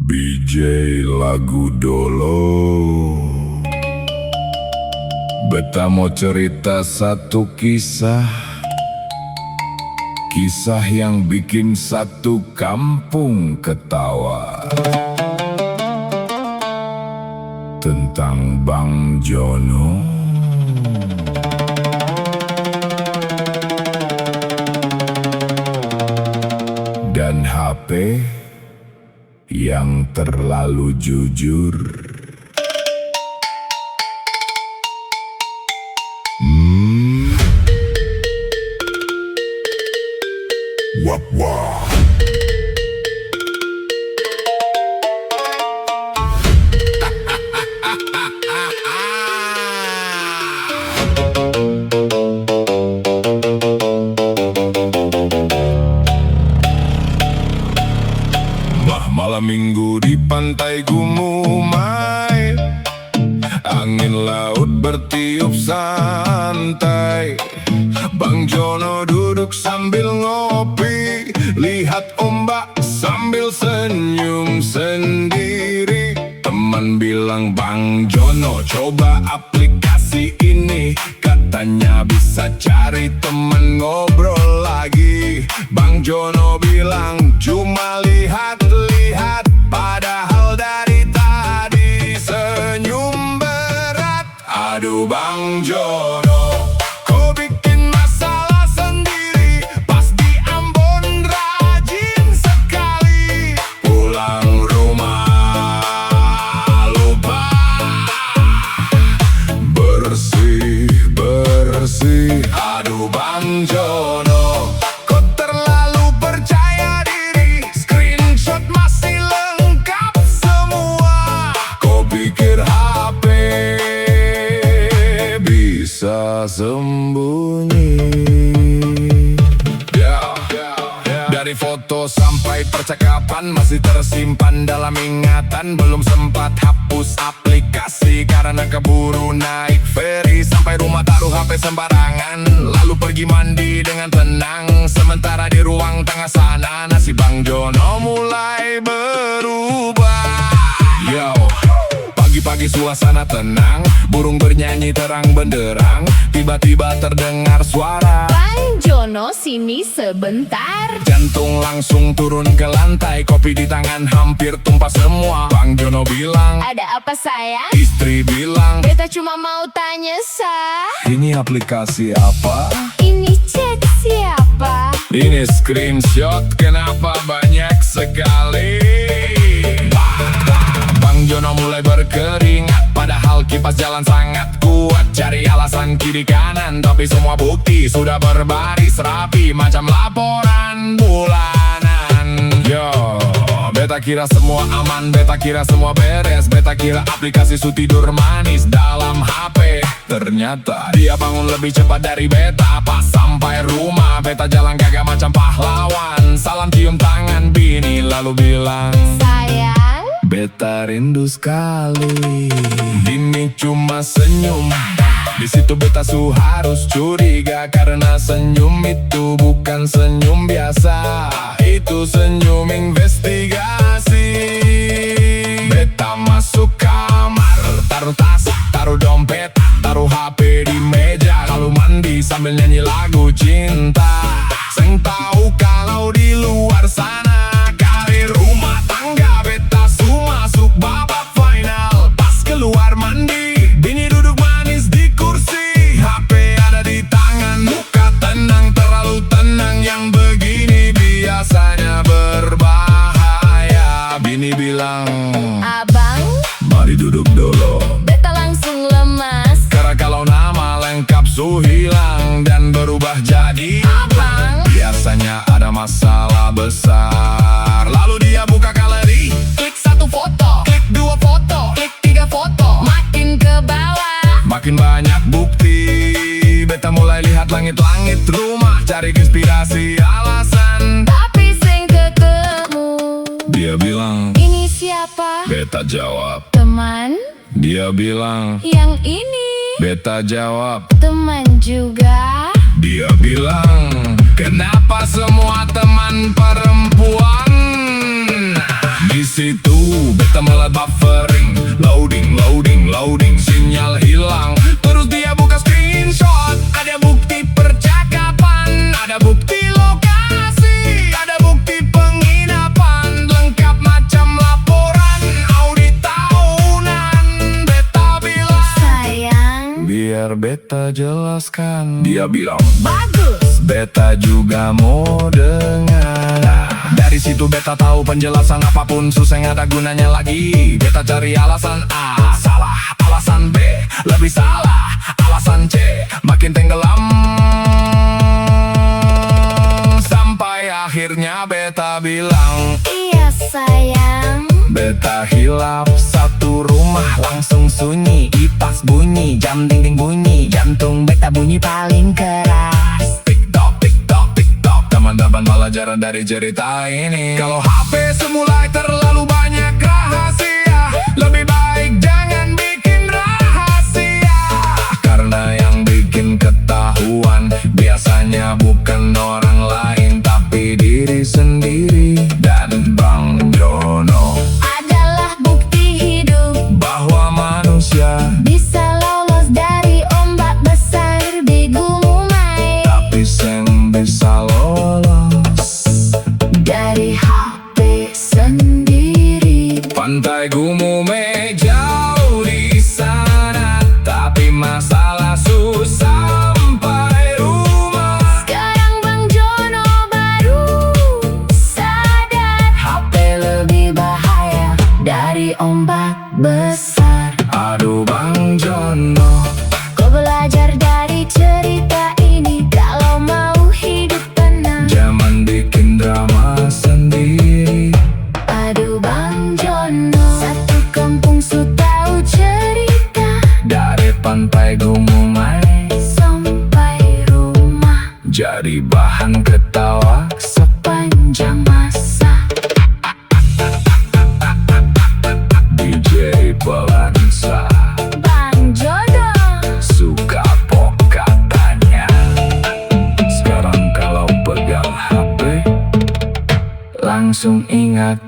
BJ lagu dolo. Beta mau cerita satu kisah, kisah yang bikin satu kampung ketawa. Tentang Bang Jono dan HP yang terlalu jujur. Wap wap. Malam minggu di pantai Gumumai, angin laut bertiup santai. Bang Jono duduk sambil ngopi, lihat ombak sambil senyum sendiri. Teman bilang, Bang Jono coba aplikasi ini, katanya bisa cari teman ngobrol lagi. Bang Jono bilang cuma lihat-lihat, padahal dari tadi senyum berat. Aduh Bang Jono, kau bikin masalah sendiri. Pas di Ambon rajin sekali, pulang rumah lupa bersih-bersih. Aduh Bang Jono, kau terlalu percaya diri. Screenshot masih lengkap semua. Kau pikir HP bisa sembunyi? Dari foto sampai percakapan masih tersimpan dalam ingatan. Belum sempat hapus aplikasi karena keburu naik ferry. Sampai rumah taruh HP sembarangan, lalu pergi mandi dengan tenang. Sementara di ruang tengah sana nasib Bang Jono mulai berubah. Yo, pagi-pagi suasana tenang, burung bernyanyi terang benderang. Tiba-tiba terdengar suara, Bang Jono sini sebentar. jantung langsung turun ke lantai. Kopi di tangan hampir tumpah semua. Bang Jono bilang, Ada apa sayang? istri bilang, Beta cuma mau tanya ini aplikasi apa? ini chat siapa? Ini screenshot, kenapa banyak sekali? Bang Jono mulai berkeringat, padahal kipas jalan sangat kuat. Cari alasan kiri kanan, tapi semua bukti sudah berbaris rapi macam laporan bulanan. Yo, beta kira semua aman, beta kira semua beres. Beta kira aplikasi su tidur manis dalam HP. Ternyata dia bangun lebih cepat dari beta. Pas sampai rumah, beta jalan gagah macam pahlawan. Salam cium tangan bini, lalu bilang, Sayang, beta rindu sekali. Bini cuma senyum. Di situ beta su harus curiga, karena senyum itu bukan senyum biasa. Itu senyum investigasi. Beta masuk kamar, taruh tas, taruh dompet, taruh HP di meja, lalu mandi sambil nyanyi lagu cinta. Seng tahu kalau di luar sana karir rumah tangga beta su masuk babak final. Pas keluar mandi, bini duduk manis di kursi, HP ada di tangan, muka tenang, terlalu tenang. Yang begini biasanya berbahaya. Bini bilang, abang, mari duduk dulu. beta langsung lemas. Karena kalau nama lengkap su hilang dan berubah jadi Abang, biasanya ada masalah besar. Lalu dia buka galeri, klik satu foto, klik dua foto, klik tiga foto, makin ke bawah. makin banyak bukti. Beta mulai lihat langit-langit rumah, cari inspirasi alasan. Tapi sing ketemu, Dia bilang, ini siapa? beta jawab. Teman? Dia bilang, Yang ini beta jawab. teman juga? Dia bilang, kenapa semua teman perempuan? Di situ beta mulai buffering, loading, sinyal hilang. Terus dia buka screenshot, ada bukti percakapan, ada bukti lokasi, ada bukti penginapan, lengkap macam laporan audit tahunan. Beta bilang, Sayang, biar beta jelaskan. Dia bilang, bagus. beta juga mau dengar. Dari situ beta tahu penjelasan apapun susah nggak ada gunanya lagi. Beta cari alasan A, salah. Alasan B, lebih salah. Alasan C, makin tenggelam. Sampai akhirnya beta bilang, Iya sayang, beta hilap satu rumah langsung sunyi. Kipas bunyi, jam dinding bunyi, jantung beta bunyi paling keras. Tik-tok, tik-tok, tik-tok. Teman-teman pelajaran dari cerita ini, kalau HP semulai terlalu banyak rahasia, lebih baik jangan bikin rahasia. Karena yang bikin ketahuan biasanya bukan orang lain tapi diri sendiri. Dan Bang Jono adalah bukti hidup bahwa manusia bisa lolos dari ombak besar di Gumumai, tapi seng bisa lolos dari HP sendiri. pantai Gumumai jauh di sana, tapi masalah susah sampai rumah. Sekarang Bang Jono baru sadar, HP lebih bahaya dari ombak besar. Aduh Bang Jono, Kau belajar dari cerita ini, kalau mau hidup tenang. jangan bikin drama sendiri. Aduh Bang Jono, satu kampung su tahu cerita, Dari pantai Gumumai sampai rumah jadi bahan ketawa. sepanjang masa. DJ Balansa Bang Jono, suka pok katanya. Sekarang kalau pegang HP langsung ingat